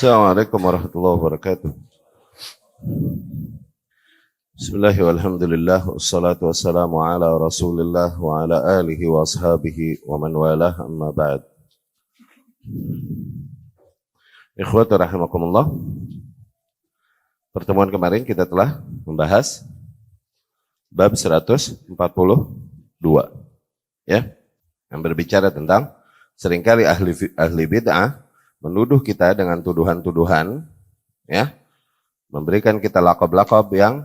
Assalamualaikum warahmatullahi wabarakatuh. Bismillahirrahmanirrahim. Walhamdulillah wassalatu wassalamu ala Rasulillah wa ala alihi wa ashabihi wa man walah, amma ba'd. Ikhwati rahimakumullah. Pertemuan kemarin kita telah membahas bab 142 ya, yang berbicara tentang seringkali ahli bid'ah menuduh kita dengan tuduhan-tuduhan, ya, memberikan kita laqab-laqab yang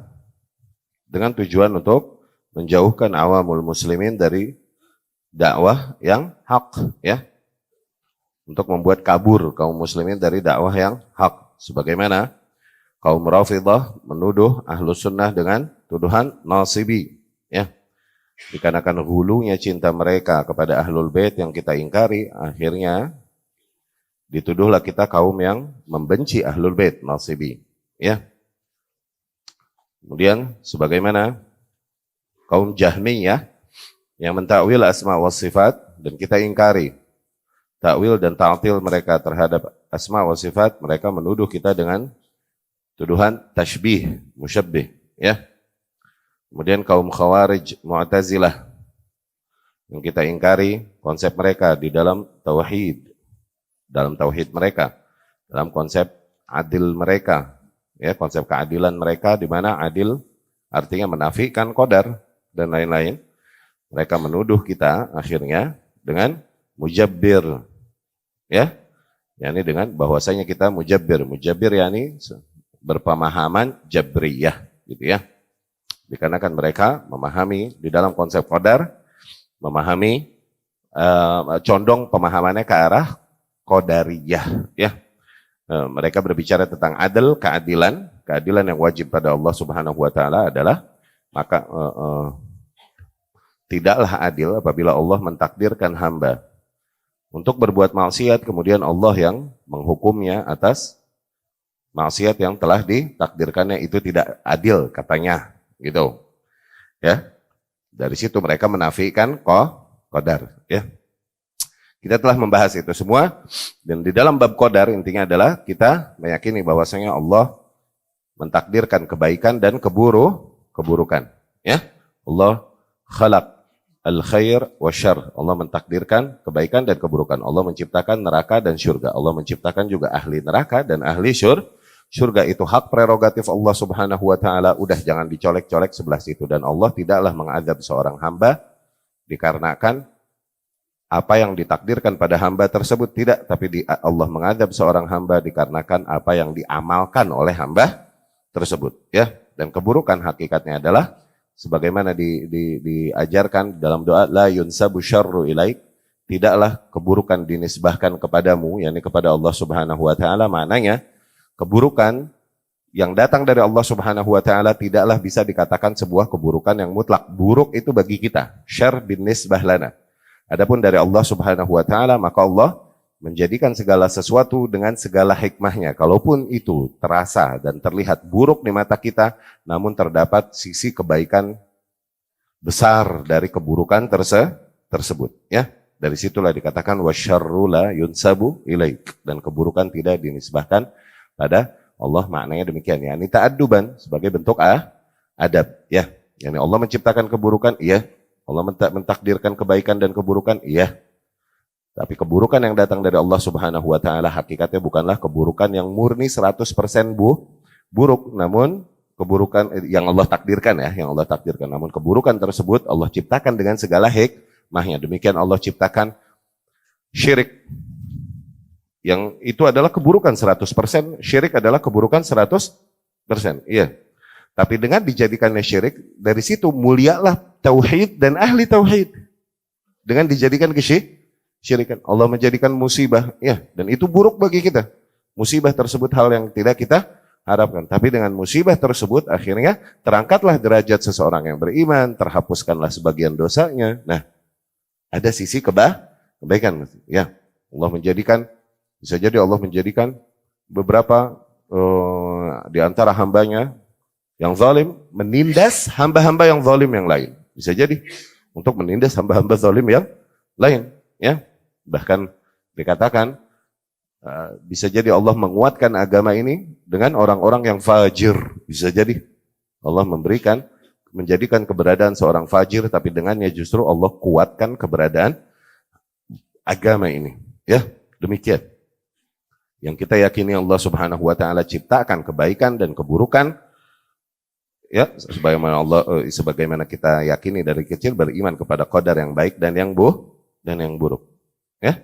dengan tujuan untuk menjauhkan awamul muslimin dari dakwah yang hak, ya, untuk membuat kabur kaum muslimin dari dakwah yang hak. Sebagaimana kaum Rafidhah menuduh ahlu sunnah dengan tuduhan nasibi, ya, dikarenakan hulunya cinta mereka kepada ahlul bait yang kita ingkari, akhirnya dituduhlah kita kaum yang membenci ahlul bait nasibi, ya. Kemudian sebagaimana kaum Jahmiyah yang mentakwil asma wa sifat, dan kita ingkari takwil dan ta'til mereka terhadap asma wa sifat, mereka menuduh kita dengan tuduhan tashbih, musyabbih, ya. Kemudian kaum Khawarij Mu'tazilah yang kita ingkari konsep mereka di dalam tauhid, dalam tauhid mereka, dalam konsep adil mereka, ya, konsep keadilan mereka, di mana adil artinya menafikan qadar dan lain-lain. Mereka menuduh kita akhirnya dengan mujabbir, ya, yakni dengan bahwasanya kita mujabbir, yakni berpemahaman jabriyah, gitu ya. Dikarenakan mereka memahami di dalam konsep qadar, memahami condong pemahamannya ke arah qadariyah, ya. Mereka berbicara tentang adil, keadilan yang wajib pada Allah Subhanahu wa taala adalah, maka tidaklah adil apabila Allah mentakdirkan hamba untuk berbuat maksiat, kemudian Allah yang menghukumnya atas maksiat yang telah ditakdirkannya, itu tidak adil katanya, gitu. Ya. Dari situ mereka menafikan qadar, ya. Kita telah membahas itu semua, dan di dalam bab qadar intinya adalah kita meyakini bahwasanya Allah mentakdirkan kebaikan dan keburukan, ya. Allah khalaq al-khair wa syarr. Allah mentakdirkan kebaikan dan keburukan. Allah menciptakan neraka dan syurga. Allah menciptakan juga ahli neraka dan ahli syurga. Itu hak prerogatif Allah Subhanahu wa taala. Udah jangan dicolek-colek sebelah situ. Dan Allah tidaklah mengadab seorang hamba dikarenakan apa yang ditakdirkan pada hamba tersebut, tidak, tapi Allah mengadab seorang hamba dikarenakan apa yang diamalkan oleh hamba tersebut, ya. Dan keburukan hakikatnya adalah sebagaimana diajarkan dalam doa, la yunsabu syarru ilaik, tidaklah keburukan dinisbahkan kepadamu, yakni kepada Allah Subhanahu wa taala. Maknanya keburukan yang datang dari Allah Subhanahu wa taala tidaklah bisa dikatakan sebuah keburukan yang mutlak. Buruk itu bagi kita, syarr bin nisbah lana. Adapun dari Allah Subhanahu wa taala, maka Allah menjadikan segala sesuatu dengan segala hikmahnya. Kalaupun itu terasa dan terlihat buruk di mata kita, namun terdapat sisi kebaikan besar dari keburukan tersebut, ya. Dari situlah dikatakan wasyarru la yunsabu ilaik, dan keburukan tidak dinisbahkan pada Allah. Maknanya demikian, ya. Ini ta'adduban sebagai bentuk adab, ya. Yani Allah menciptakan keburukan, iya. Allah mentakdirkan kebaikan dan keburukan, iya. Tapi keburukan yang datang dari Allah Subhanahu wa taala hakikatnya bukanlah keburukan yang murni 100% buruk, namun keburukan yang Allah takdirkan, ya, yang Allah takdirkan. Namun keburukan tersebut Allah ciptakan dengan segala hikmahnya. Demikian Allah ciptakan syirik. Yang itu adalah keburukan 100%, syirik adalah keburukan 100%, iya. Tapi dengan dijadikannya syirik, dari situ mulialah tauhid dan ahli tauhid. Dengan dijadikan kesyirikan, Allah menjadikan musibah, ya, dan itu buruk bagi kita. Musibah tersebut hal yang tidak kita harapkan. Tapi dengan musibah tersebut akhirnya terangkatlah derajat seseorang yang beriman, terhapuskanlah sebagian dosanya. Nah, ada sisi kebaikan, ya. Allah menjadikan, bisa jadi Allah menjadikan beberapa di antara hambanya yang zalim menindas hamba-hamba yang zalim yang lain. Bisa jadi untuk menindas hamba-hamba zalim yang lain, ya. Bahkan dikatakan Bisa jadi Allah menguatkan agama ini dengan orang-orang yang fajir. Bisa jadi Allah menjadikan keberadaan seorang fajir, tapi dengannya justru Allah kuatkan keberadaan agama ini. Ya, demikian. Yang kita yakini Allah Subhanahu wa taala ciptakan kebaikan dan keburukan. Ya, sebagaimana kita yakini dari kecil beriman kepada qadar yang baik dan yang buruk. Ya.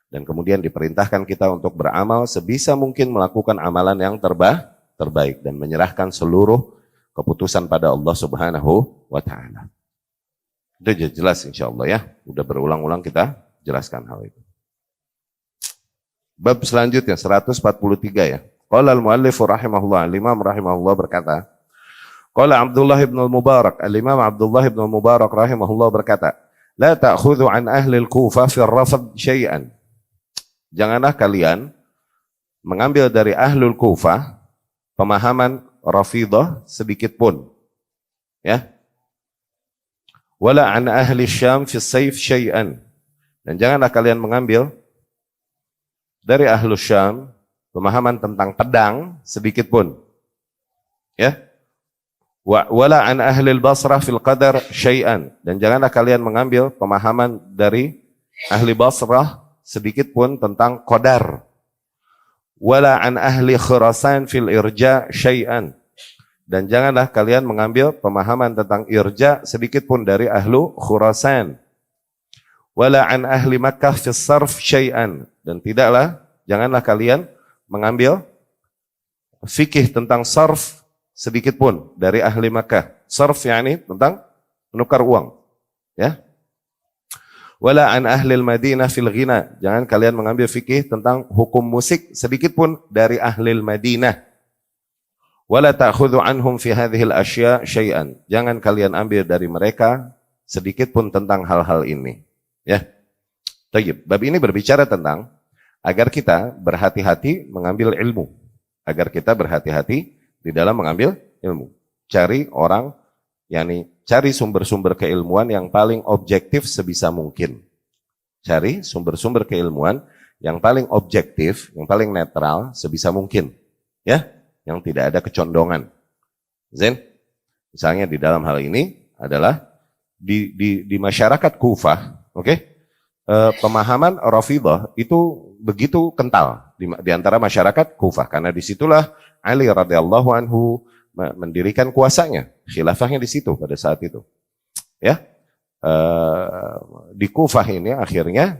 Dan kemudian diperintahkan kita untuk beramal sebisa mungkin melakukan amalan yang terbaik dan menyerahkan seluruh keputusan pada Allah Subhanahu wa taala. Itu jelas insyaallah ya. Udah berulang-ulang kita jelaskan hal itu. Bab selanjutnya 143 ya. Qala al-muallif rahimahullah, al-imam rahimahullah berkata, qala Abdullah ibn al-Mubarak, al-imam Abdullah ibn al-Mubarak rahimahullah berkata, la ta'khudhu an ahli al-Kufah fi ar-rafd syai'an. Janganlah kalian mengambil dari ahlul Kufah pemahaman Rafidah sedikit pun. Ya. Wala an ahli Syam fi sayf syai'an. Dan janganlah kalian mengambil dari ahlus Syam pemahaman tentang pedang sedikit pun. Ya. Wala an ahli Basrah fil qadar syai'an. Dan janganlah kalian mengambil pemahaman dari ahli Basrah sedikit pun tentang qadar. Wala an ahli Khurasan fil irja syai'an. Dan janganlah kalian mengambil pemahaman tentang irja sedikit pun dari ahlu Khurasan. Wala an ahli Makkah fil sarf syai'an. Dan janganlah kalian mengambil fikih tentang sarf sedikit pun dari ahli Makkah. Sarf yakni tentang menukar uang. Ya. Wala an ahlil Madinah fil ghina. Jangan kalian mengambil fikih tentang hukum musik sedikit pun dari ahlil Madinah. Wala ta'khudhu anhum fi hadhil asya syai'an. Jangan kalian ambil dari mereka sedikit pun tentang hal-hal ini. Ya. Tayyib. Bab ini berbicara tentang agar kita berhati-hati mengambil ilmu. Agar kita berhati-hati di dalam mengambil ilmu. Cari orang cari sumber-sumber keilmuan yang paling objektif sebisa mungkin. Cari sumber-sumber keilmuan yang paling objektif, yang paling netral sebisa mungkin. Ya, yang tidak ada kecondongan. Zain, misalnya di dalam hal ini adalah di masyarakat Kufah, oke? Pemahaman Rafidah itu begitu kental di antara masyarakat Kufah karena disitulah Ali radhiyallahu anhu mendirikan kuasanya, khilafahnya di situ pada saat itu. Ya, di Kufah ini akhirnya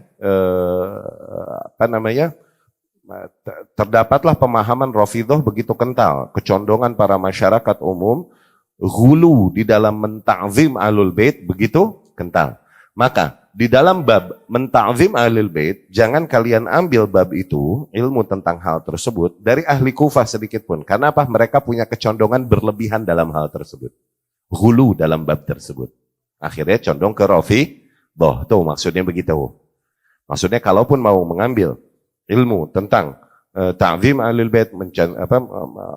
terdapatlah pemahaman Rafidah begitu kental, kecondongan para masyarakat umum, ghulu di dalam menta'zim ahlul bait begitu kental. Maka di dalam bab menta'zim ahlul bait, jangan kalian ambil bab itu, ilmu tentang hal tersebut, dari ahli Kufah sedikit pun. Karena apa? Mereka punya kecondongan berlebihan dalam hal tersebut. Ghulu dalam bab tersebut. Akhirnya condong ke Rafidah. Tuh maksudnya begitu. Maksudnya kalaupun mau mengambil ilmu tentang ta'zim ahlul bait,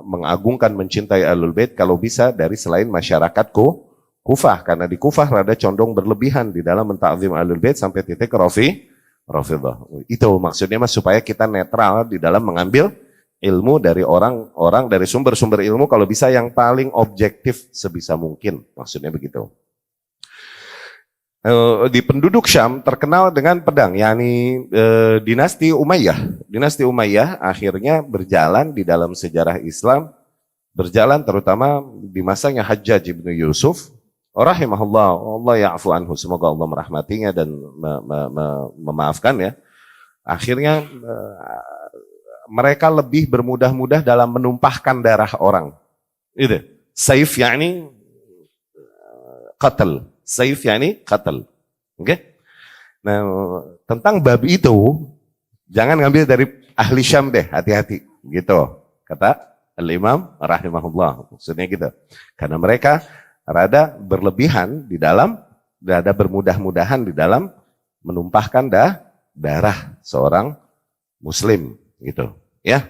mengagungkan, mencintai ahlul bait, kalau bisa dari selain masyarakatku, Kufah, karena di Kufah rada condong berlebihan di dalam menta'zim ahlul bait sampai titik Rafidah. Itu maksudnya supaya kita netral di dalam mengambil ilmu dari orang-orang, dari sumber-sumber ilmu kalau bisa yang paling objektif sebisa mungkin. Maksudnya begitu. Di penduduk Syam terkenal dengan pedang, yakni dinasti Umayyah. Dinasti Umayyah akhirnya berjalan di dalam sejarah Islam, berjalan terutama di masanya Hajjaj ibn Yusuf. Rahimahullah, Allah ya'fu anhu, semoga Allah merahmatinya dan memaafkan ya. Akhirnya mereka lebih bermudah-mudah dalam menumpahkan darah orang. Itu. Saif yakni qatl. Saif yakni qatl. Oke? Nah, tentang bab itu jangan ngambil dari ahli Syam deh, hati-hati gitu. Kata Al-Imam rahimahullah. Maksudnya gitu. Karena mereka rada berlebihan di dalam, rada bermudah-mudahan di dalam menumpahkan darah seorang muslim gitu ya.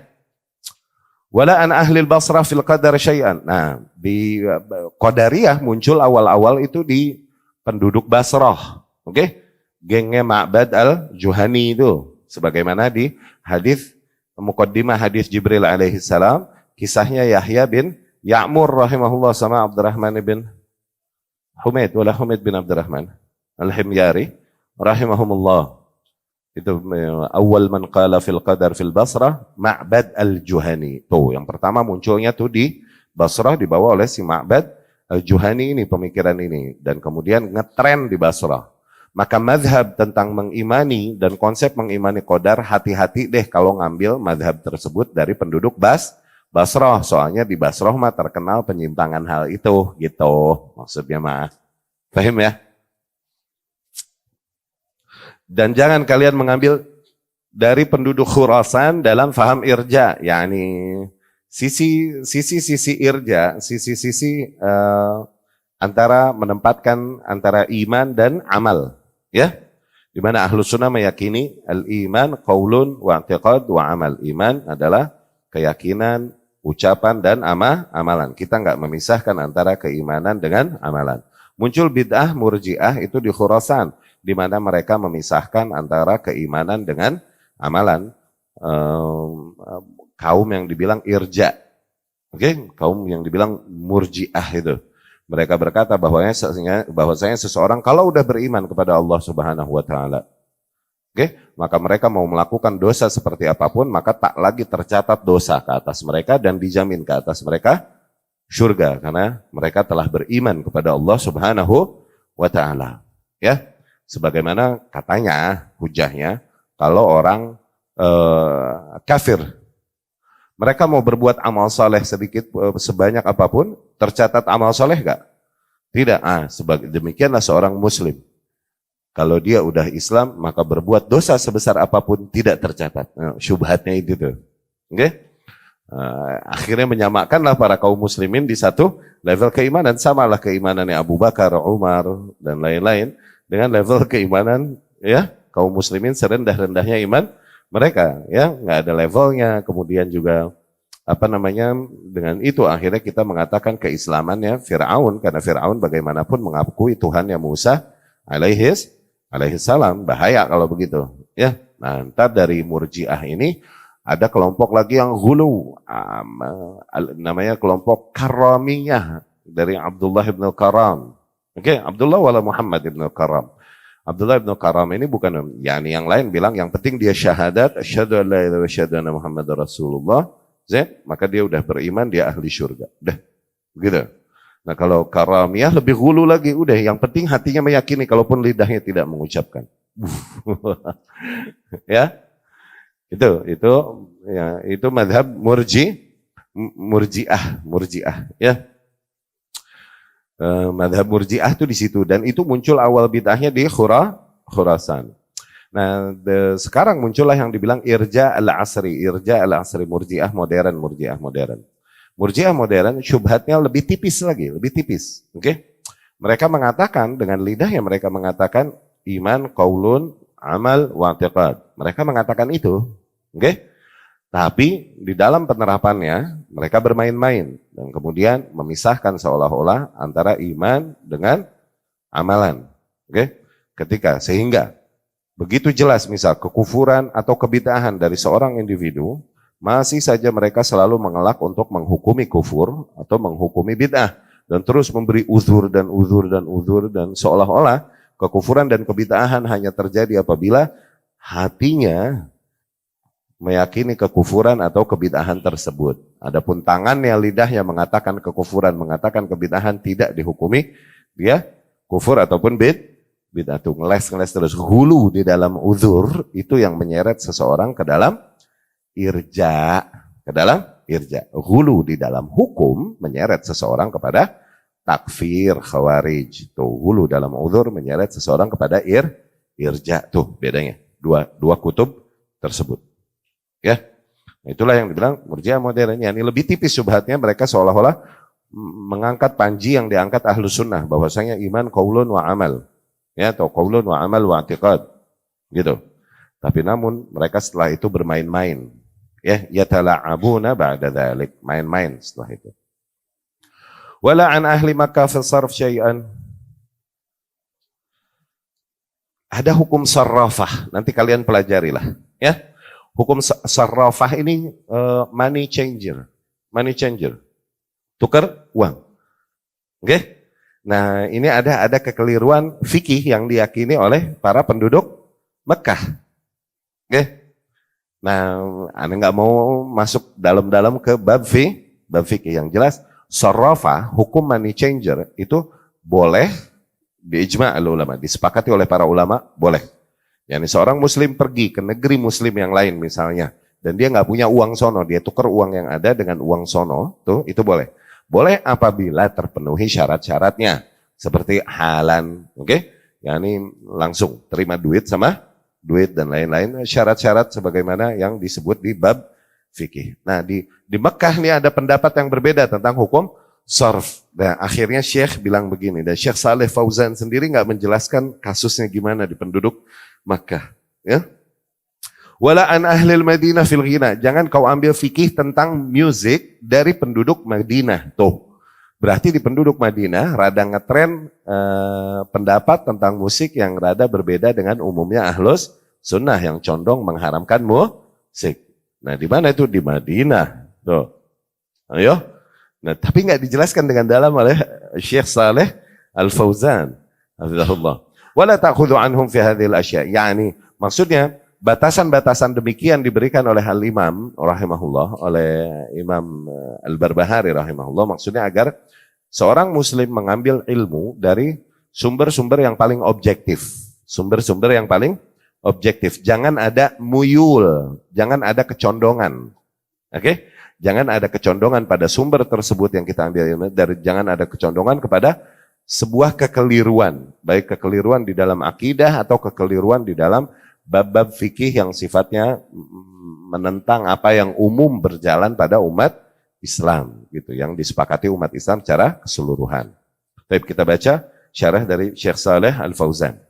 Wala an ahli Basrah fil qadar syai'an. Nah, di Qadariyah muncul awal-awal itu di penduduk Basrah. Oke? Gengnya Ma'bad al-Juhani itu sebagaimana di hadis muqaddimah hadis Jibril alaihi salam, kisahnya Yahya bin Ya'mur rahimahullah sama Abdurrahman bin Humaid bin Abdurrahman Al-Himyari rahimahumullah. Itu awal man qala fil qadar fil Basrah Ma'bad al-Juhani. Tuh, yang pertama munculnya tuh di Basrah dibawa oleh si Ma'bad al-Juhani ini, pemikiran ini, dan kemudian ngetren di Basrah. Maka mazhab tentang mengimani dan konsep mengimani qadar, hati-hati deh kalau ngambil mazhab tersebut dari penduduk Basrah, soalnya di Basrah mah terkenal penyimpangan hal itu, gitu. Maksudnya mah, paham ya? Dan jangan kalian mengambil dari penduduk Khurasan dalam faham irja, yakni sisi irja, sisi antara menempatkan antara iman dan amal, ya. Di mana Ahlus Sunnah meyakini al-iman qaulun wa i'tiqad wa amal. Iman adalah keyakinan, ucapan dan amalan. Kita nggak memisahkan antara keimanan dengan amalan. Muncul bid'ah murji'ah itu di Khurasan, di mana mereka memisahkan antara keimanan dengan amalan. Kaum yang dibilang irja, kaum yang dibilang murji'ah itu. Mereka berkata bahwasanya seseorang kalau udah beriman kepada Allah Subhanahu wa taala, maka mereka mau melakukan dosa seperti apapun, maka tak lagi tercatat dosa ke atas mereka dan dijamin ke atas mereka surga karena mereka telah beriman kepada Allah Subhanahu wa taala. Ya, sebagaimana katanya hujahnya kalau orang kafir, mereka mau berbuat amal soleh sedikit sebanyak apapun, tercatat amal soleh gak? Tidak. Demikianlah seorang muslim. Kalau dia udah Islam, maka berbuat dosa sebesar apapun tidak tercatat. Syubhatnya itu tuh. Akhirnya menyamakanlah para kaum muslimin di satu level keimanan. Samalah keimanannya Abu Bakar, Umar, dan lain-lain. Dengan level keimanan ya kaum muslimin serendah-rendahnya iman mereka. Ya, nggak ada levelnya. Kemudian juga dengan itu akhirnya kita mengatakan keislamannya Fir'aun. Karena Fir'aun bagaimanapun mengakui Tuhannya Musa alaihi salam. Bahaya kalau begitu. Ya, nah ntar dari murji'ah ini ada kelompok lagi yang hulu, namanya kelompok karamiyah dari Abdullah ibn Karam. Abdullah wala Muhammad ibn Karam. Abdullah ibn Karam ini bukan, yang lain bilang yang penting dia syahadat, asyhadu an la ilaha illallah wa asyhadu anna Muhammadar Rasulullah, maka dia udah beriman, dia ahli surga. Udah, begitu. Nah kalau karamiyah lebih hulu lagi, udah yang penting hatinya meyakini kalaupun lidahnya tidak mengucapkan. Ya, itu mazhab murji'ah ya. Mazhab murji'ah itu di situ dan itu muncul awal bid'ahnya di Khurasan. Nah, sekarang muncullah yang dibilang irja al-asri murji'ah modern. Murji'ah modern syubhatnya lebih tipis lagi, lebih tipis. Mereka mengatakan dengan lidahnya mereka mengatakan iman qaulun amal wa i'tiqad. Mereka mengatakan itu. Tapi di dalam penerapannya mereka bermain-main dan kemudian memisahkan seolah-olah antara iman dengan amalan. Sehingga begitu jelas misal kekufuran atau kebid'ahan dari seorang individu, masih saja mereka selalu mengelak untuk menghukumi kufur atau menghukumi bid'ah dan terus memberi uzur dan seolah-olah kekufuran dan kebid'ahan hanya terjadi apabila hatinya meyakini kekufuran atau kebid'ahan tersebut. Adapun tangannya, lidahnya mengatakan kekufuran, mengatakan kebid'ahan, tidak dihukumi dia kufur ataupun bid'ah. Ngeles terus hulu di dalam uzur itu yang menyeret seseorang ke dalam irja, hulu di dalam hukum menyeret seseorang kepada takfir, khawarij. Tuh, hulu dalam uzur menyeret seseorang kepada irja. Tuh bedanya dua kutub tersebut. Ya, itulah yang dibilang murji'ah modernnya. Ini lebih tipis syubhatnya, mereka seolah-olah mengangkat panji yang diangkat Ahlus Sunnah bahwasanya iman qaulun wa amal, ya, atau qaulun wa amal wa i'tiqad, gitu. Tapi namun mereka setelah itu bermain-main, ya, yatala'abuna ba'da dzalik, main-main setelah itu. Wala an ahli Makkah fi sarf syai'an. Ada hukum sarrafah, nanti kalian pelajarilah, ya. Hukum sarrafah ini money changer. Money changer. Tukar uang. Oke? Nah, ini ada kekeliruan fikih yang diyakini oleh para penduduk Mekah. Oke? Nah, Anda nggak mau masuk dalam-dalam ke bab fikih yang jelas. Sarrafah, hukum money changer itu boleh biijma' ulama, disepakati oleh para ulama, boleh. Yani seorang muslim pergi ke negeri muslim yang lain misalnya, dan dia nggak punya uang sono, dia tukar uang yang ada dengan uang sono, tuh itu boleh. Boleh apabila terpenuhi syarat-syaratnya, seperti halan, oke? Yani langsung terima duit sama duit dan lain-lain, syarat-syarat sebagaimana yang disebut di bab fikih. Nah di Mekah ini ada pendapat yang berbeda tentang hukum sarf. Nah akhirnya Syekh bilang begini, dan Syekh Saleh Fauzan sendiri nggak menjelaskan kasusnya gimana di penduduk Makkah, ya. Wala an ahlil Madinah fil ghina. Jangan kau ambil fikih tentang musik dari penduduk Madinah. Tuh. Berarti di penduduk Madinah rada ngetren pendapat tentang musik yang rada berbeda dengan umumnya ahlus sunnah yang condong mengharamkan musik. Nah, di mana itu? Di Madinah. Tuh. Ayo. Nah, tapi nggak dijelaskan dengan dalam oleh Syekh Saleh Al-Fauzan. Hafizahullah. Wala ta'khudhu anhum fi hadhil asya. Yani maksudnya batasan-batasan demikian diberikan oleh Al-Imam rahimahullah, oleh Imam Al-Barbahari rahimahullah, maksudnya agar seorang muslim mengambil ilmu dari sumber-sumber yang paling objektif. Sumber-sumber yang paling objektif. Jangan ada muyul, jangan ada kecondongan. Oke? Jangan ada kecondongan pada sumber tersebut yang kita ambil dari, jangan ada kecondongan kepada sebuah kekeliruan, baik kekeliruan di dalam akidah atau kekeliruan di dalam bab-bab fikih yang sifatnya menentang apa yang umum berjalan pada umat Islam, gitu, yang disepakati umat Islam secara keseluruhan. Baik, kita baca syarah dari Syekh Saleh Al-Fauzan.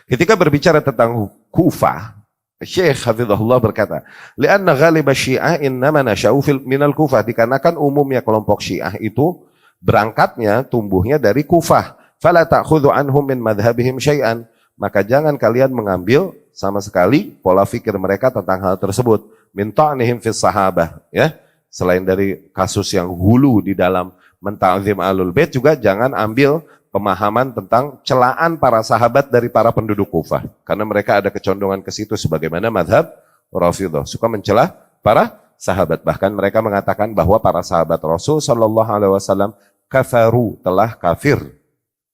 Ketika berbicara tentang Kufah, Syekh Hafizahullah berkata, "Li'anna ghalib Syiah innama nasha'u minal Kufah." Dikarenakan umumnya kelompok Syiah itu berangkatnya, tumbuhnya dari Kufah. Fala ta'khudhu anhum min madhhabihim syai'an. Maka jangan kalian mengambil sama sekali pola fikir mereka tentang hal tersebut. Min ta'nihim fis sahabah, ya. Selain dari kasus yang hulu di dalam menta'zim ahlul bait, juga jangan ambil pemahaman tentang celaan para sahabat dari para penduduk Kufah. Karena mereka ada kecondongan ke situ sebagaimana madhab Rafidhah, suka mencela para sahabat. Bahkan mereka mengatakan bahwa para sahabat Rasul sallallahu alaihi wasallam kafaru, telah kafir.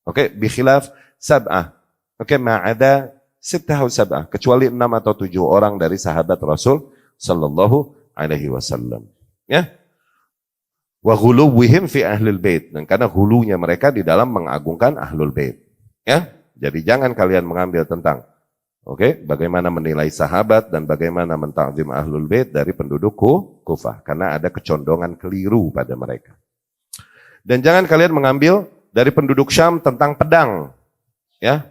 Oke, bikhilaf sab'ah. Oke, ma'ada sittah sab'ah, kecuali 6 atau 7 orang dari sahabat Rasul sallallahu alaihi wasallam. Ya. Wa ghuluwihim fi ahlul bait, dan karena hulunya mereka di dalam mengagungkan ahlul bait. Ya. Jadi jangan kalian mengambil tentang bagaimana menilai sahabat dan bagaimana mentakzim ahlul bait dari penduduk Kufah, karena ada kecondongan keliru pada mereka. Dan jangan kalian mengambil dari penduduk Syam tentang pedang, ya.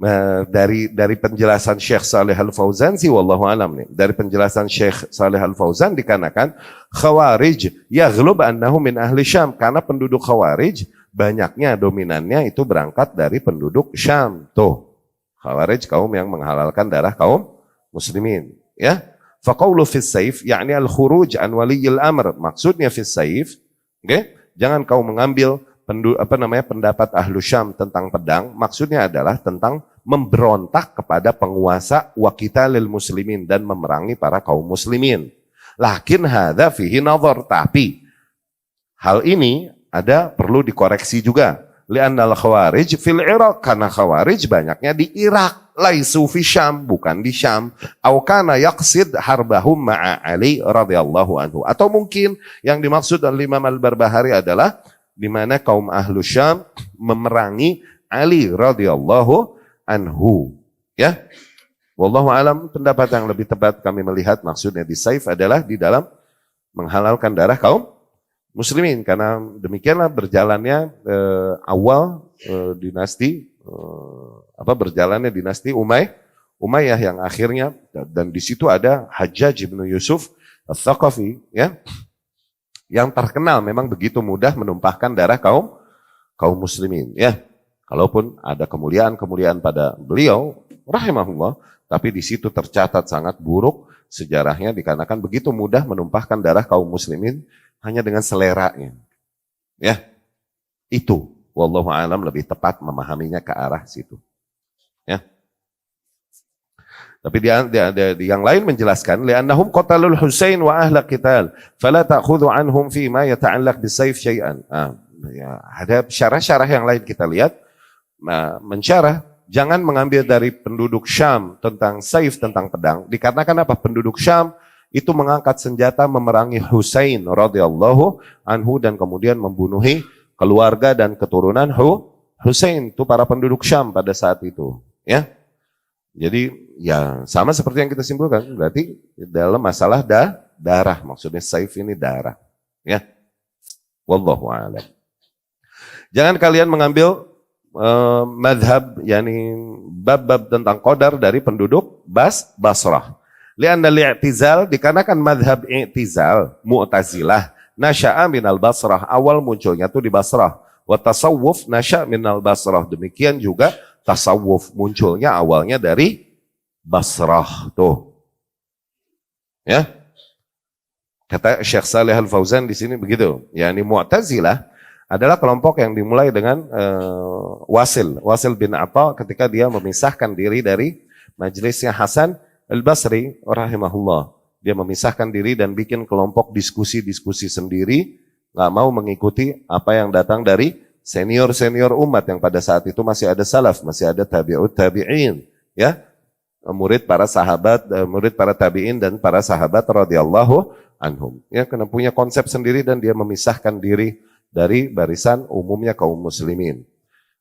Nah, dari penjelasan Syekh Saleh Al-Fauzan sih wallahu alam nih. Dari penjelasan Syekh Saleh Al-Fauzan dikarenakan Khawarij yaghlub annahu min ahli Syam, karena penduduk Khawarij banyaknya dominannya itu berangkat dari penduduk Syam. Tuh. Khawarij kaum yang menghalalkan darah kaum muslimin, ya. Faqaulu fis saif yakni al-khuruj an waliyil amr. Maksudnya fis saif, jangan kau mengambil pendapat ahlu Syam tentang pedang, maksudnya adalah tentang memberontak kepada penguasa wa qitalil muslimin, dan memerangi para kaum muslimin. Lakin hadza fihi nazar, tapi hal ini perlu dikoreksi juga. Li'annal khawarij fil Iraq, karena khawarij banyaknya di Irak, laisu fi Syam, bukan di Syam. Au kana yaqsid harbahum ma'a Ali radhiyallahu anhu, atau mungkin yang dimaksud oleh Imam Al-Barbahari adalah di mana kaum ahlu Syam memerangi Ali radhiyallahu anhu, ya. Wallahu alam, pendapat yang lebih tepat kami melihat maksudnya di saif adalah di dalam menghalalkan darah kaum muslimin, karena demikianlah berjalannya awal dinasti berjalannya dinasti Umayyah yang akhirnya, dan di situ ada Hajjaj bin Yusuf Al-Thaqafi, ya, yang terkenal memang begitu mudah menumpahkan darah kaum muslimin, ya. Kalaupun ada kemuliaan-kemuliaan pada beliau, rahimahullah, tapi beliau rahimahullah, rahimahullah, tapi di situ tercatat sangat buruk sejarahnya dikarenakan begitu mudah menumpahkan darah kaum muslimin hanya dengan seleranya. Ya, itu wallahu alam lebih tepat memahaminya ke arah situ. Ya. Tapi di yang lain menjelaskan li'annahum qatalul Husain wa ahla qital fala ta'khudhu anhum fi ma yata'allaq bisayf syai'an. Ya, ada syarah-syarah yang lain kita lihat mensyarah jangan mengambil dari penduduk Syam tentang saif, tentang pedang, dikarenakan apa? Penduduk Syam itu mengangkat senjata memerangi Husain radhiyallahu anhu dan kemudian membunuhi keluarga dan keturunan Husain, itu para penduduk Syam pada saat itu, ya. Jadi ya sama seperti yang kita simpulkan, berarti dalam masalah darah, maksudnya saif ini darah, ya. Wallahu a'lam. Jangan kalian mengambil madhab, yakni bab-bab tentang qadar dari penduduk Basrah. Lianna li'tizal, dikarenakan madhab i'tizal, Mu'tazilah, nasya'a minal Basrah, awal munculnya itu di Basrah. Wa tasawuf nasya' minal Basrah, demikian juga tasawuf munculnya awalnya dari Basrah tuh. Ya. Kata Syekh Saleh Al-Fauzan di sini begitu. Yani Mu'tazilah adalah kelompok yang dimulai dengan Wasil bin Atha ketika dia memisahkan diri dari majelisnya Hasan Al-Basri rahimahullah. Dia memisahkan diri dan bikin kelompok diskusi-diskusi sendiri, nggak mau mengikuti apa yang datang dari senior-senior umat yang pada saat itu masih ada salaf, masih ada tabi'in, ya, murid para sahabat, murid para tabi'in dan para sahabat radhiyallahu anhum. Ya, karena punya konsep sendiri dan dia memisahkan diri dari barisan umumnya kaum muslimin.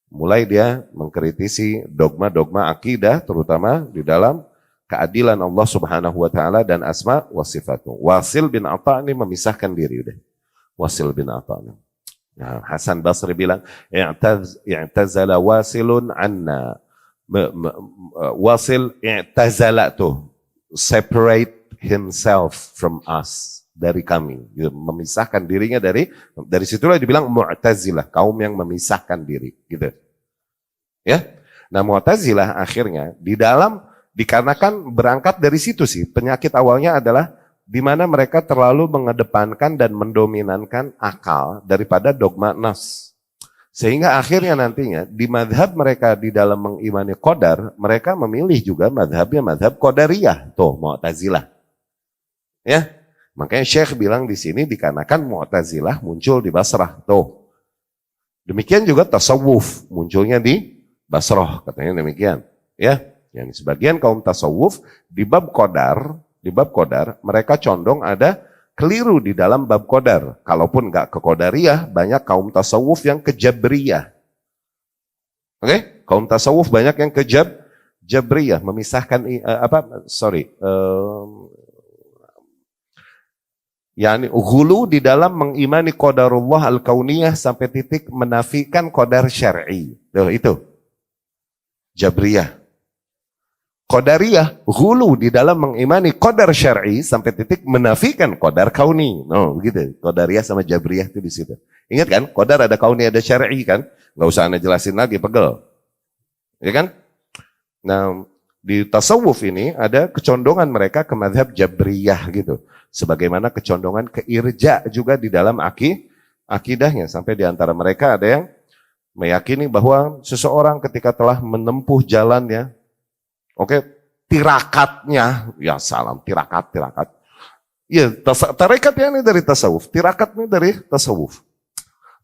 Mulai dia mengkritisi dogma-dogma akidah, terutama di dalam keadilan Allah Subhanahu wa taala dan asma wa sifatnya. Wasil bin Atha ini memisahkan diri udah. Wasil bin Atha. Nah, Hasan Basri bilang, i'tazala wasilun anna. Wasil i'tazala tuh, separate himself from us, dari kami, memisahkan dirinya dari situlah dibilang Mu'tazilah, kaum yang memisahkan diri, gitu. Ya. Nah, Mu'tazilah akhirnya dikarenakan berangkat dari situ sih, penyakit awalnya adalah di mana mereka terlalu mengedepankan dan mendominankan akal daripada dogma nas. Sehingga akhirnya nantinya di madhab mereka di dalam mengimani qadar, mereka memilih juga madhabnya madhab qadariyah, tuh Mu'tazilah. Ya, makanya Syekh bilang di sini dikarenakan Mu'tazilah muncul di Basrah, tuh. Demikian juga tasawuf munculnya di Basrah, katanya demikian. Ya, yang sebagian kaum tasawuf di bab qadar mereka condong ada keliru di dalam bab qadar. Kalaupun enggak ke qadariyah, banyak kaum tasawuf yang ke jabriyah. Oke? Kaum tasawuf banyak yang ke jabriyah, memisahkan yakni ghulu di dalam mengimani qadarullah al-kauniyah sampai titik menafikan qadar syar'i. Itu. Jabriyah. Qadariyah, ghulu di dalam mengimani qadar syar'i sampai titik menafikan qadar kauni. No, begitu. Qadariyah sama Jabriyah itu di situ. Ingat kan, qadar ada kauni, ada syar'i kan? Enggak usah Anda jelasin lagi, pegel. Ya kan? Nah, di tasawuf ini ada kecondongan mereka ke mazhab Jabriyah gitu. Sebagaimana kecondongan ke irja juga di dalam akidahnya. Sampai di antara mereka ada yang meyakini bahwa seseorang ketika telah menempuh jalannya, oke, tirakatnya, ya salam, tirakat. Ya, tarekatnya ini dari tasawuf, tirakatnya dari tasawuf.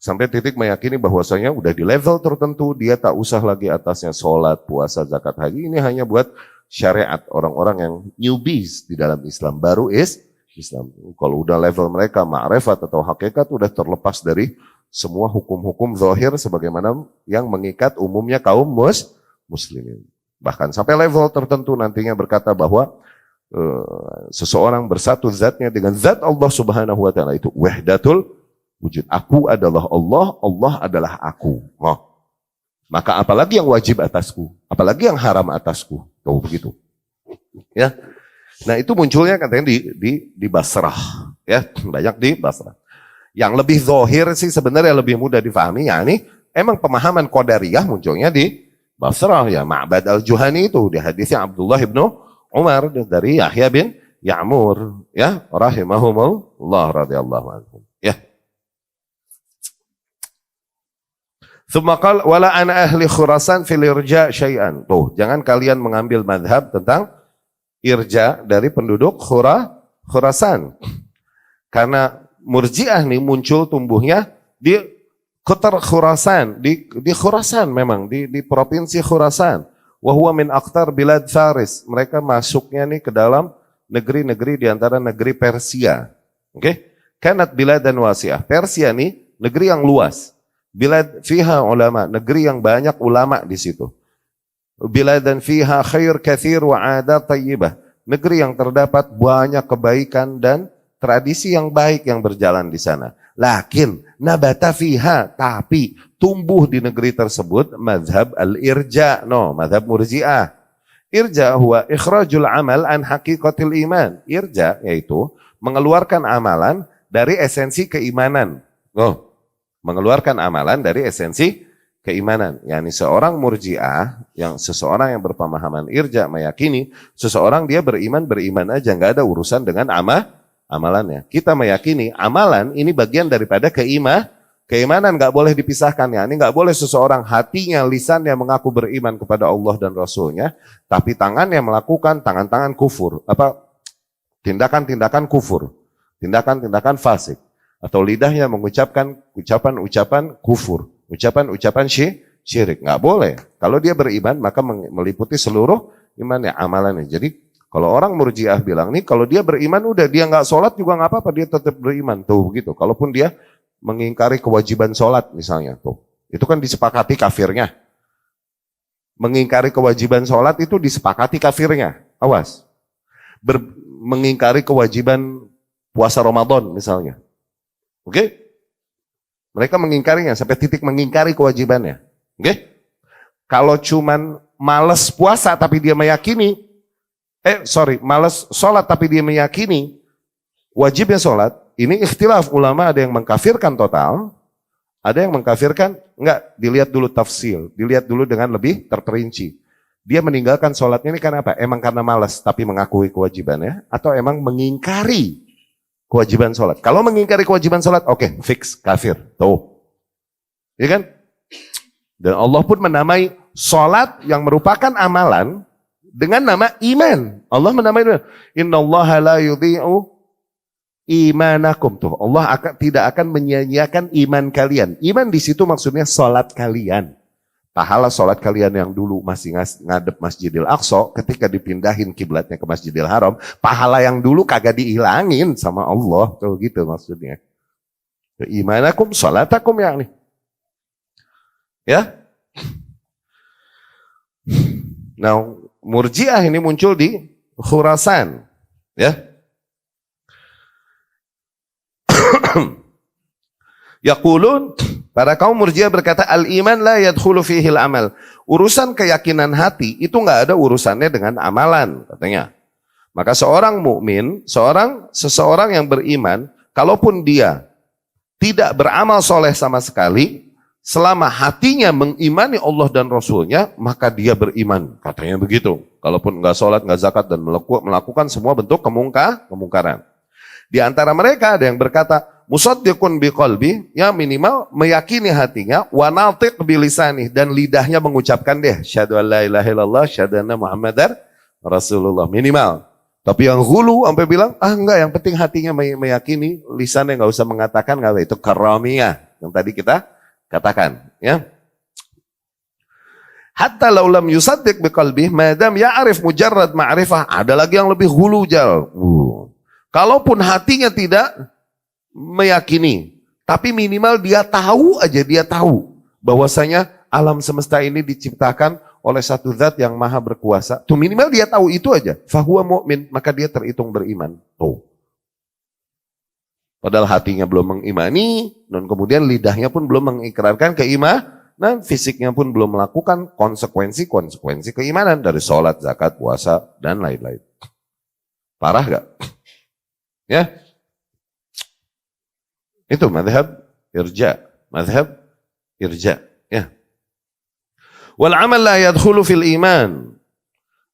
Sampai titik meyakini bahwasanya udah di level tertentu, dia tak usah lagi atasnya sholat, puasa, zakat, haji. Ini hanya buat syariat orang-orang yang newbies di dalam Islam, baru Islam. Kalau udah level mereka ma'rifat atau hakikat, udah terlepas dari semua hukum-hukum zahir sebagaimana yang mengikat umumnya kaum muslimin. Bahkan sampai level tertentu nantinya berkata bahwa seseorang bersatu zatnya dengan zat Allah Subhanahu wa taala, itu wahdatul wujud. Aku adalah Allah, Allah adalah aku. Oh. Maka apalagi yang wajib atasku, apalagi yang haram atasku. Tahu begitu. Ya. Nah, itu munculnya katanya di Basrah, ya, banyak di Basrah. Yang lebih zahir sih sebenarnya lebih mudah difahami, yakni Emang pemahaman Qadariyah munculnya di Basrah ya, Ma'bad al-Juhani itu di hadisnya Abdullah ibnu Umar dari Yahya bin Ya'mur ya, rahimahumullah radhiyallahu anhum. Ya. Tsumma qala wala ana ahli Khurasan fil irja syai'an. Tuh, jangan kalian mengambil mazhab tentang irja dari penduduk Khurasan. Karena Murji'ah nih muncul tumbuhnya di kota Khurasan, di Khurasan memang, di provinsi Khurasan. Wa huwa min aqtar bilad Faris. Mereka masuknya nih ke dalam negeri-negeri di antara negeri Persia. Oke? Kanat biladan wasi'ah. Persia nih negeri yang luas. Bilad fiha ulama, negeri yang banyak ulama di situ. Biladan fiha khair katsir wa 'adat thayyibah. Negeri yang terdapat banyak kebaikan dan tradisi yang baik yang berjalan di sana. Lakin nabata fiha, tapi tumbuh di negeri tersebut mazhab al-irja, mazhab Murji'ah. Irja huwa ikhrajul amal an haqiqatil iman. Irja yaitu mengeluarkan amalan dari esensi keimanan. Mengeluarkan amalan dari esensi keimanan. Yani seorang Murji'ah, seseorang yang berpemahaman irja meyakini seseorang dia beriman aja, nggak ada urusan dengan amalannya. Kita meyakini amalan ini bagian daripada keimanan, nggak boleh dipisahkan ya. Ini nggak boleh seseorang hatinya, lisannya mengaku beriman kepada Allah dan Rasulnya, tapi tangannya melakukan tangan-tangan kufur, tindakan-tindakan kufur, tindakan-tindakan fasik, atau lidahnya mengucapkan ucapan-ucapan kufur, ucapan-ucapan syirik. Nggak boleh. Kalau dia beriman maka meliputi seluruh imannya, amalannya. Jadi kalau orang Murji'ah bilang nih, kalau dia beriman udah, dia nggak sholat juga nggak apa-apa, dia tetap beriman tuh begitu. Kalaupun dia mengingkari kewajiban sholat misalnya tuh, itu kan disepakati kafirnya. Mengingkari kewajiban sholat itu disepakati kafirnya. Awas. Mengingkari kewajiban puasa Ramadan misalnya. Oke? Mereka mengingkarinya sampai titik mengingkari kewajibannya. Oke? Kalau cuman malas puasa tapi dia meyakini, malas sholat tapi dia meyakini wajibnya sholat, ini ikhtilaf ulama, ada yang mengkafirkan total, ada yang mengkafirkan, enggak, dilihat dulu tafsil, dilihat dulu dengan lebih terperinci. Dia meninggalkan sholatnya ini karena apa? Emang karena malas tapi mengakui kewajibannya, atau emang mengingkari kewajiban sholat. Kalau mengingkari kewajiban sholat, oke, fix, kafir. Tuh. Ya kan? Dan Allah pun menamai sholat yang merupakan amalan dengan nama iman. Allah menamai, innallaha la yudhi'u imanakum. Tuh, Allah tidak akan menyia-nyiakan iman kalian. Iman di situ maksudnya sholat kalian. Pahala sholat kalian yang dulu masih ngadep Masjidil Aqsa, ketika dipindahin kiblatnya ke Masjidil Haram, pahala yang dulu kagak dihilangin sama Allah. Tuh gitu maksudnya. Imanakum sholatakum yakni. Ya. Nah, Murji'ah ini muncul di Khurasan. Ya. Yaqulun, para kaum Murji'ah berkata, al-iman la yadkhulu fihi al-amal. Urusan keyakinan hati itu enggak ada urusannya dengan amalan, katanya. Maka seorang mukmin, seseorang yang beriman, kalaupun dia tidak beramal soleh sama sekali, selama hatinya mengimani Allah dan Rasulnya, maka dia beriman. Katanya begitu. Kalaupun enggak sholat, enggak zakat, dan melakukan semua bentuk kemungkaran. Di antara mereka ada yang berkata, musaddiqun biqalbi, ya minimal meyakini hatinya, wa natiq bilisani, dan lidahnya mengucapkan deh, syahadu an la ilaha illallah, syahadu anna Muhammadar Rasulullah, minimal. Tapi yang hulu sampai bilang, enggak, yang penting hatinya meyakini, lisannya enggak usah mengatakan, enggak, itu karamiyah yang tadi kita katakan, ya. Hatta law lam yusaddiq biqalbi, madam ya'rif mujarrad ma'rifah, ada lagi yang lebih hulu jal. Kalaupun hatinya tidak meyakini, tapi minimal dia tahu aja, dia tahu bahwasanya alam semesta ini diciptakan oleh satu zat yang maha berkuasa. Tuh minimal dia tahu itu aja. Fahuwa mu'min, maka dia terhitung beriman. Tuh. Padahal hatinya belum mengimani, dan kemudian lidahnya pun belum mengikrarkan keimanan, fisiknya pun belum melakukan konsekuensi keimanan dari sholat, zakat, puasa, dan lain-lain. Parah gak? Ya. Itu madhab irja. Ya. Wal amal la yadkhulu fil iman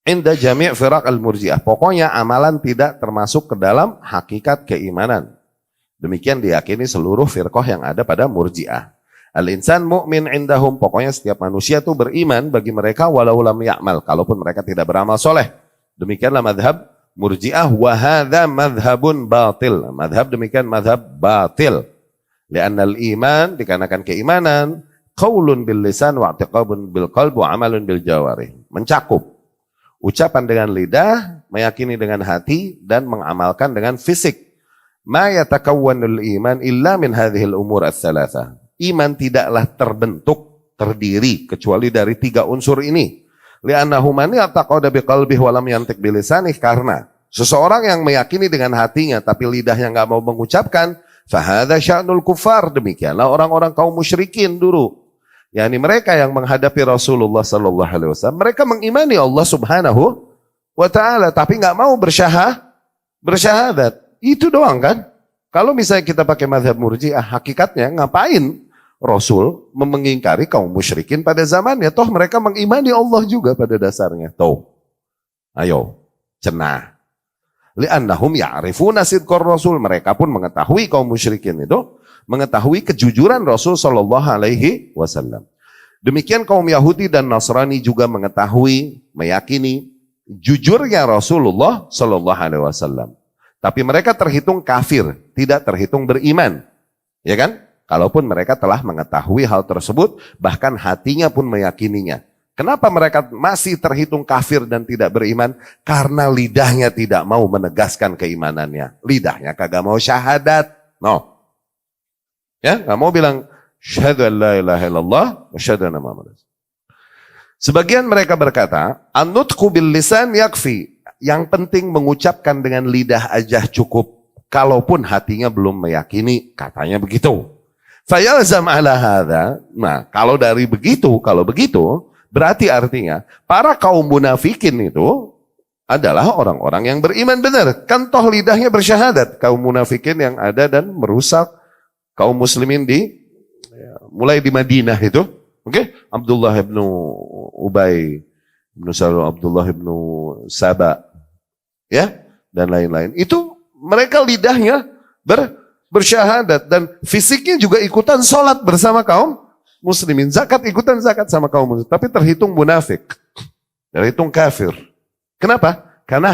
inda jami' firaq al-murji'ah. Pokoknya amalan tidak termasuk ke dalam hakikat keimanan. Demikian diyakini seluruh firqah yang ada pada murji'ah. Al-insan mu'min indahum. Pokoknya setiap manusia itu beriman bagi mereka walau lam ya'mal. Kalaupun mereka tidak beramal soleh. Demikianlah madhab murji'ah. Wa hadha madhabun batil. Madhab demikian madhab batil. Li'annal iman, dikarenakan keimanan, qaulun bil lisan wa i'tiqadun bil qalb wa amalun bil jawarih. Mencakup ucapan dengan lidah, meyakini dengan hati, dan mengamalkan dengan fisik. Ma yatakawwanul iman illa min hadhil umur ats-tsalatsah. Iman tidaklah terbentuk, terdiri, kecuali dari 3 unsur ini. Li'annahu man ya'taqada biqalbihi wa lam yantiq bilisanih. Karena seseorang yang meyakini dengan hatinya, tapi lidahnya nggak mau mengucapkan, fahadha sya'nul kufar. Demikianlah orang-orang kaum musyrikin dulu. Yani mereka yang menghadapi Rasulullah sallallahu alaihi wasallam, mereka mengimani Allah Subhanahu wa taala tapi nggak mau bersyahadat. Itu doang kan? Kalau misalnya kita pakai mazhab Murji'ah, hakikatnya ngapain Rasul mengingkari kaum musyrikin pada zamannya? Toh mereka mengimani Allah juga pada dasarnya. Tuh. Ayo, cenah. Li'annahum ya'rifuna sidqar Rasul. Mereka pun mengetahui kaum musyrikin itu mengetahui kejujuran Rasul sallallahu alaihi wasallam. Demikian kaum Yahudi dan Nasrani juga mengetahui, meyakini jujurnya Rasulullah sallallahu alaihi wasallam. Tapi mereka terhitung kafir, tidak terhitung beriman. Ya kan? Kalaupun mereka telah mengetahui hal tersebut, bahkan hatinya pun meyakininya. Kenapa mereka masih terhitung kafir dan tidak beriman? Karena lidahnya tidak mau menegaskan keimanannya. Lidahnya kagak mau syahadat. No. Ya, nggak mau bilang syahadu an la ilaha illallah wa syahadu anna Muhammadan. Sebagian mereka berkata, an-nutqu bil lisan yakfi. Yang penting mengucapkan dengan lidah aja cukup. Kalaupun hatinya belum meyakini, katanya begitu. Fayalzam ala hadza. Nah, kalau begitu, berarti artinya para kaum munafikin itu adalah orang-orang yang beriman benar. Kan toh lidahnya bersyahadat. Kaum munafikin yang ada dan merusak kaum muslimin mulai di Madinah itu, oke? Abdullah bin Ubay bin Salul, Abdullah bin Saba, ya, dan lain-lain. Itu mereka lidahnya bersyahadat dan fisiknya juga ikutan sholat bersama kaum muslimin, ikutan zakat sama kaum muslimin, tapi terhitung munafik, terhitung kafir. Kenapa? Karena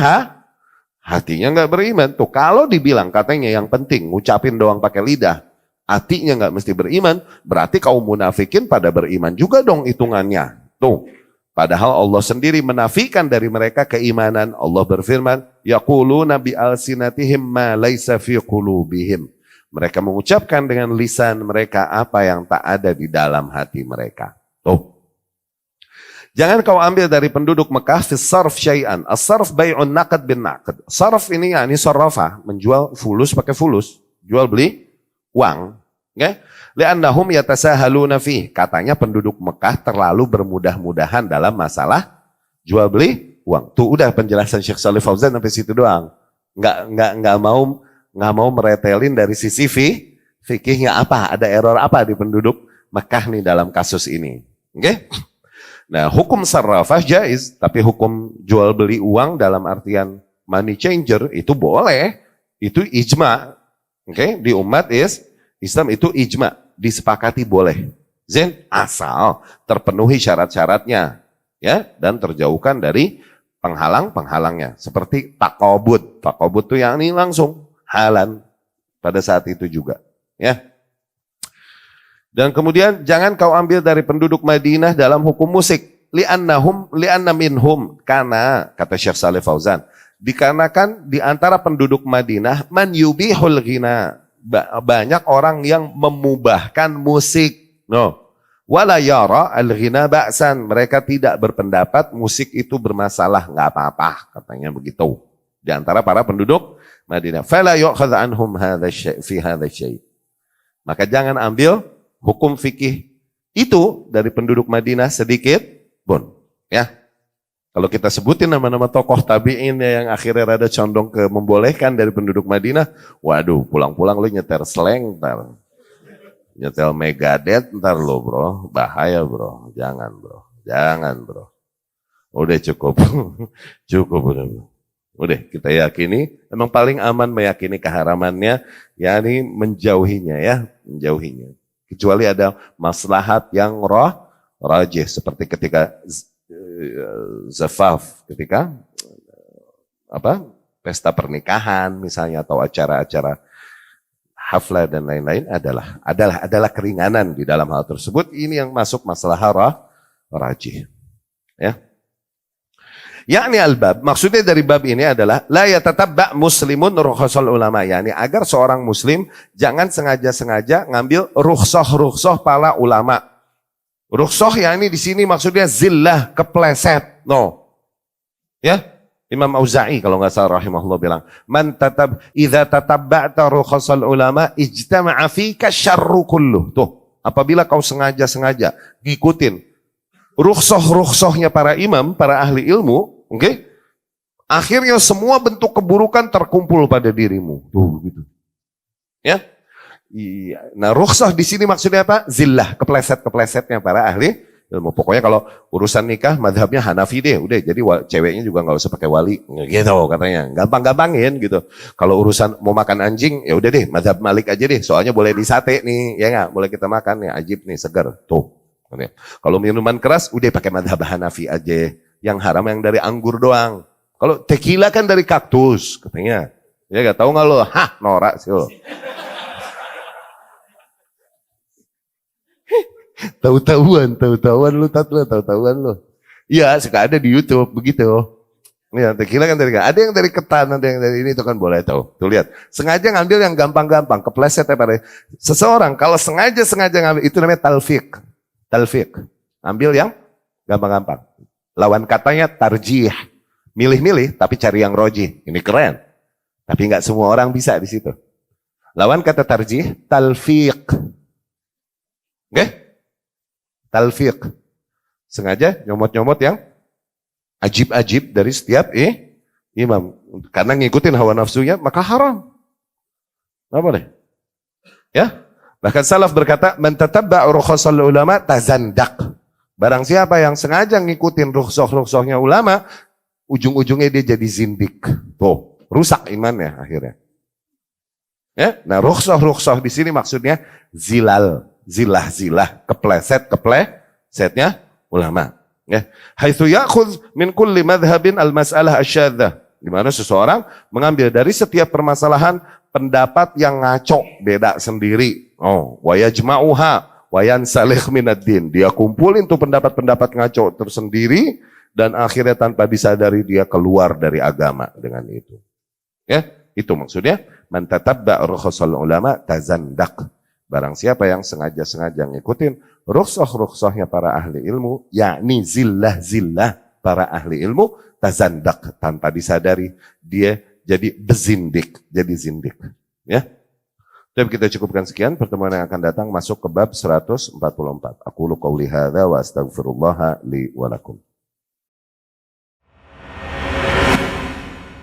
hatinya nggak beriman. Tuh kalau dibilang katanya yang penting ngucapin doang pakai lidah, hatinya nggak mesti beriman, berarti kaum munafikin pada beriman juga dong hitungannya. Tuh, padahal Allah sendiri menafikan dari mereka keimanan. Allah berfirman, yaquluna bi alsinatihim ma laisa fi qulubihim. Mereka mengucapkan dengan lisan mereka apa yang tak ada di dalam hati mereka. Tuh. Jangan kau ambil dari penduduk Mekah fi sarf syai'an. As-sarf bai'un naqd bin naqd. Sarf ini yakni sarrafa, menjual fulus pakai fulus, jual beli uang, okay? Li'annahum yatasahaluna fi. Katanya penduduk Mekah terlalu bermudah-mudahan dalam masalah jual beli uang. Tuh udah penjelasan Syekh Shalih Fauzan sampai situ doang. Nggak mau meretelin dari sisi fikihnya apa, ada error apa di penduduk Mekah nih dalam kasus ini. Oke? Okay? Nah, hukum sarrafah jaiz, tapi hukum jual beli uang dalam artian money changer itu boleh. Itu ijma. Oke, di umat Islam itu ijma, disepakati boleh. Zen asal terpenuhi syarat-syaratnya, ya, dan terjauhkan dari penghalang-penghalangnya. Seperti takobut. Takobut itu yang ini langsung halan pada saat itu juga, ya. Dan kemudian jangan kau ambil dari penduduk Madinah dalam hukum musik. Li'anna minhum, karena kata Syekh Shalih Fauzan, dikarenakan di antara penduduk Madinah man yubihul ghina, banyak orang yang memubahkan musik. No. Wala yara al-ghina ba'san, mereka tidak berpendapat musik itu bermasalah, enggak apa-apa, katanya begitu. Di antara para penduduk Madinah. Fala yu'khadh anhum hadha syai' fi hadha syai'. Maka jangan ambil hukum fikih itu dari penduduk Madinah sedikit pun, ya. Kalau kita sebutin nama-nama tokoh tabi'in yang akhirnya rada condong ke membolehkan dari penduduk Madinah, waduh, pulang-pulang lu nyetel slang ntar. Nyetel Megadeth ntar lo bro, bahaya bro, jangan bro. Jangan bro. Udah cukup. Cukup udah. Udah kita yakini, memang paling aman meyakini keharamannya, yakni menjauhinya ya, menjauhinya. Kecuali ada maslahat yang rajih, seperti ketika zafaf, ketika pesta pernikahan misalnya, atau acara-acara haflah dan lain-lain adalah keringanan di dalam hal tersebut. Ini yang masuk masalah rajih. Ya. Yakni al-bab, maksudnya dari bab ini adalah la yatatabba muslimun rukhsal ulama, yakni agar seorang muslim jangan sengaja-sengaja ngambil rukhsah para ulama. Rukhsah yakni di sini maksudnya zillah, kepleset. No. Ya. Imam Auza'i kalau nggak salah rahimahullah bilang, idza tatabba'ta rukhsal ulama ijtama'a fika syarru kulluh. Tuh, apabila kau sengaja-sengaja ngikutin rukhsah-rukhsahnya para imam, para ahli ilmu, oke? Akhirnya semua bentuk keburukan terkumpul pada dirimu. Tuh begitu. Ya. Nah, rukhsah di sini maksudnya apa? Zillah, kepleset-keplesetnya para ahli ilmu. Pokoknya kalau urusan nikah madhabnya Hanafi deh, udah jadi ceweknya juga nggak usah pakai wali, gitu katanya. Gampang-gampangin gitu. Kalau urusan mau makan anjing, ya udah deh madhab Malik aja deh. Soalnya boleh disate nih, ya nggak? Boleh kita makan ya, ajib nih, segar. Tuh. Kalau minuman keras, udah pakai madhab Hanafi aja. Yang haram yang dari anggur doang. Kalau tequila kan dari kaktus, katanya. Ya gak tahu nggak lo? Hah, norak sih lo. Tahu-tahuan lo. Iya, suka ada di YouTube begitu. Ya, tequila kan dari, ada yang dari ketan, ada yang dari ini, itu kan boleh tahu. Tuh lihat, sengaja ngambil yang gampang-gampang, kepleset ya pada seseorang. Kalau sengaja ngambil, itu namanya talfiq. Ambil yang gampang-gampang. Lawan katanya tarjih. Milih-milih tapi cari yang roji. Ini keren. Tapi nggak semua orang bisa di situ. Lawan kata tarjih, talfiq. Oke? Talfiq. Sengaja nyomot-nyomot yang ajib-ajib dari setiap imam. Karena ngikutin hawa nafsunya maka haram. Apa deh? Ya? Bahkan salaf berkata, man tatabba' rukhsal ulama tazandak. Barang siapa yang sengaja ngikutin rukhsah-rukhsahnya ulama, ujung-ujungnya dia jadi zindik. Tuh, rusak imannya akhirnya. Ya, nah rukhsah-rukhsah di sini maksudnya zilah, keplesetnya ulama. Ya, haitsu ya'khudz min kulli madhhabin al-mas'alah asyadzah. Di mana seseorang mengambil dari setiap permasalahan pendapat yang ngaco, beda sendiri. Oh, wa yajma'uha wa yansalih minad-din. Dia kumpulin tuh pendapat-pendapat ngaco tersendiri dan akhirnya tanpa disadari dia keluar dari agama dengan itu. Ya, itu maksudnya man tatabba' rukhsal ulama tazandak. Barang siapa yang sengaja-sengaja ngikutin rukhsah-rukhsahnya para ahli ilmu, yakni zillah para ahli ilmu, tazandak, tanpa disadari dia jadi bezindik, jadi zindik. Ya. Jadi kita cukupkan sekian, pertemuan yang akan datang masuk ke bab 144. Aqulu qouli hadza wa astaghfirullah li wa lakum.